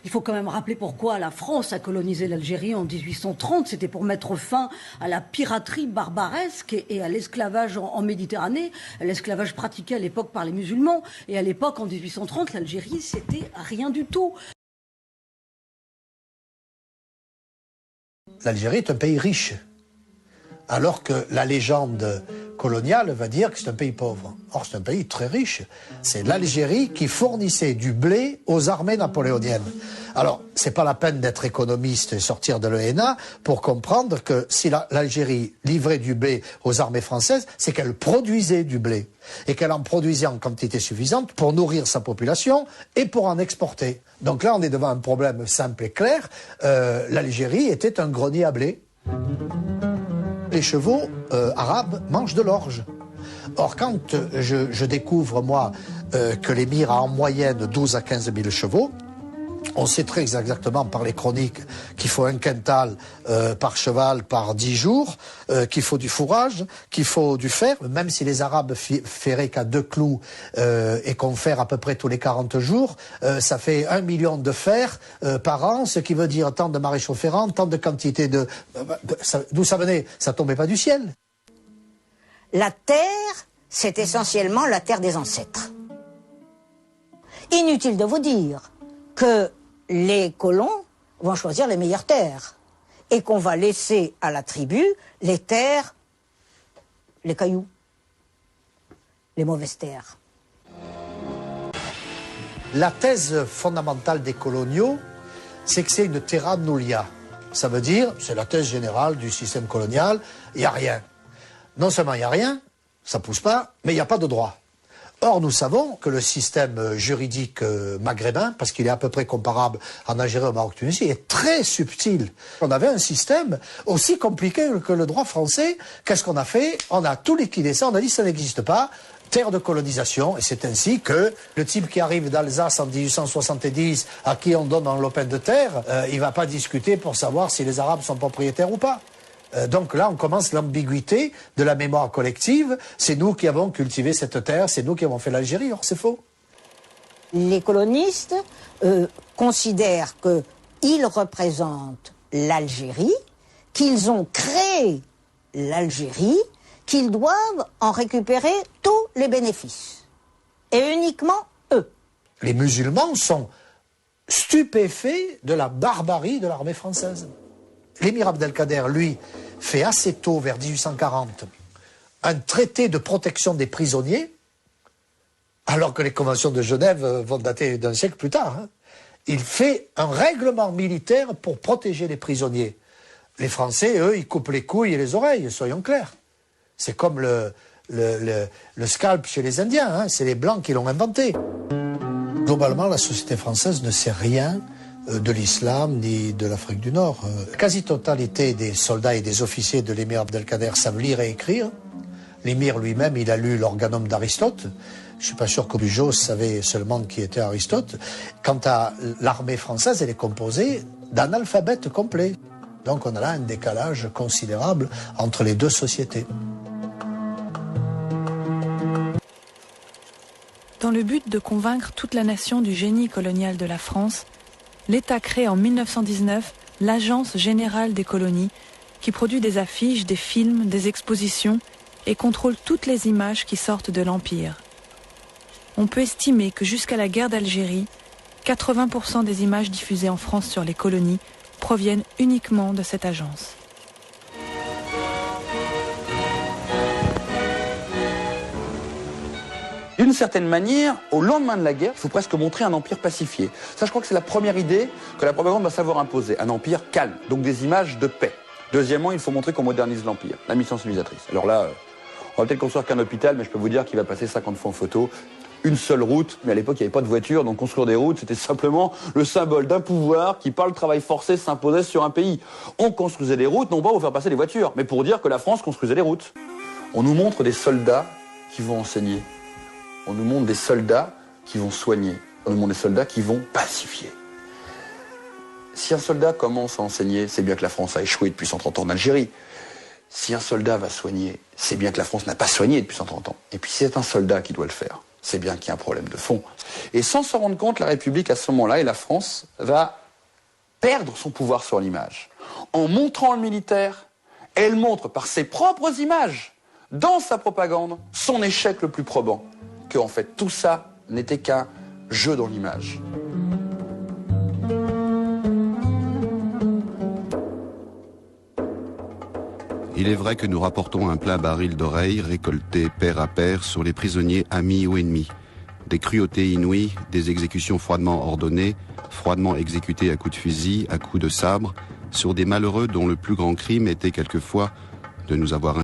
Il faut quand même rappeler pourquoi la France a colonisé l'Algérie en 1830. C'était pour mettre fin à la piraterie barbaresque et à l'esclavage en Méditerranée. L'esclavage pratiqué à l'époque par les musulmans. Et à l'époque, en 1830, l'Algérie, c'était rien du tout. L'Algérie est un pays riche, alors que la légende coloniale va dire que c'est un pays pauvre. Or, c'est un pays très riche. C'est l'Algérie qui fournissait du blé aux armées napoléoniennes. Alors, c'est pas la peine d'être économiste et sortir de l'ENA pour comprendre que si l'Algérie livrait du blé aux armées françaises, c'est qu'elle produisait du blé. Et qu'elle en produisait en quantité suffisante pour nourrir sa population et pour en exporter. Donc là, on est devant un problème simple et clair. L'Algérie était un grenier à blé. Les chevaux arabes mangent de l'orge. Or, quand je découvre, moi, que l'émir a en moyenne 12 à 15 000 chevaux, on sait très exactement par les chroniques qu'il faut un quintal par cheval par 10 jours, qu'il faut du fourrage, qu'il faut du fer, même si les Arabes ferraient qu'à 2 clous et qu'on fait à peu près tous les 40 jours, ça fait 1 million de fer par an, ce qui veut dire tant de maréchaux ferrants, tant de quantité de... D'où ça venait? Ça tombait pas du ciel. La terre, c'est essentiellement la terre des ancêtres. Inutile de vous dire que les colons vont choisir les meilleures terres et qu'on va laisser à la tribu les terres, les cailloux, les mauvaises terres. La thèse fondamentale des coloniaux, c'est que c'est une terra nullia. Ça veut dire, c'est la thèse générale du système colonial, il n'y a rien. Non seulement il n'y a rien, ça pousse pas, mais il n'y a pas de droit. Or, nous savons que le système juridique maghrébin, parce qu'il est à peu près comparable en Algérie, au Maroc, Tunisie, est très subtil. On avait un système aussi compliqué que le droit français. Qu'est-ce qu'on a fait? On a tout liquidé ça, on a dit ça n'existe pas. Terre de colonisation, et c'est ainsi que le type qui arrive d'Alsace en 1870, à qui on donne un lopin de terre, il ne va pas discuter pour savoir si les Arabes sont propriétaires ou pas. Donc là, on commence l'ambiguïté de la mémoire collective. C'est nous qui avons cultivé cette terre, c'est nous qui avons fait l'Algérie. Or, c'est faux. Les colonistes considèrent qu'ils représentent l'Algérie, qu'ils ont créé l'Algérie, qu'ils doivent en récupérer tous les bénéfices. Et uniquement eux. Les musulmans sont stupéfaits de la barbarie de l'armée française. L'émir Abdelkader, lui, fait assez tôt, vers 1840, un traité de protection des prisonniers, alors que les conventions de Genève vont dater d'un siècle plus tard. Hein. Il fait un règlement militaire pour protéger les prisonniers. Les Français, eux, ils coupent les couilles et les oreilles, soyons clairs. C'est comme le scalp chez les Indiens, hein. C'est les Blancs qui l'ont inventé. Globalement, la société française ne sait rien de l'islam ni de l'Afrique du Nord. La quasi-totalité des soldats et des officiers de l'émir Abdelkader savent lire et écrire. L'émir lui-même, il a lu l'Organum d'Aristote. Je ne suis pas sûr que Bugeaud savait seulement qui était Aristote. Quant à l'armée française, elle est composée d'analphabètes complets. Donc on a là un décalage considérable entre les deux sociétés. Dans le but de convaincre toute la nation du génie colonial de la France, l'État crée en 1919 l'Agence générale des colonies, qui produit des affiches, des films, des expositions et contrôle toutes les images qui sortent de l'Empire. On peut estimer que jusqu'à la guerre d'Algérie, 80% des images diffusées en France sur les colonies proviennent uniquement de cette agence. D'une certaine manière, au lendemain de la guerre, il faut presque montrer un empire pacifié. Ça, je crois que c'est la première idée que la propagande va savoir imposer. Un empire calme, donc des images de paix. Deuxièmement, il faut montrer qu'on modernise l'empire, la mission civilisatrice. Alors là, on va peut-être construire qu'un hôpital, mais je peux vous dire qu'il va passer 50 fois en photo. Une seule route, mais à l'époque, il n'y avait pas de voiture, donc construire des routes, c'était simplement le symbole d'un pouvoir qui, par le travail forcé, s'imposait sur un pays. On construisait des routes, non pas pour faire passer des voitures, mais pour dire que la France construisait des routes. On nous montre des soldats qui vont enseigner. On nous montre des soldats qui vont soigner. On nous montre des soldats qui vont pacifier. Si un soldat commence à enseigner, c'est bien que la France a échoué depuis 130 ans en Algérie. Si un soldat va soigner, c'est bien que la France n'a pas soigné depuis 130 ans. Et puis c'est un soldat qui doit le faire. c'est bien qu'il y a un problème de fond. Et sans s'en rendre compte, la République, à ce moment-là, et la France, va perdre son pouvoir sur l'image. En montrant le militaire, elle montre par ses propres images, dans sa propagande, son échec le plus probant. Que, en fait, tout ça n'était qu'un jeu dans l'image. Il est vrai que nous rapportons un plein baril d'oreilles récoltées pair à pair sur les prisonniers amis ou ennemis. Des cruautés inouïes, des exécutions froidement ordonnées, froidement exécutées à coups de fusil, à coups de sabre, sur des malheureux dont le plus grand crime était quelquefois de nous avoir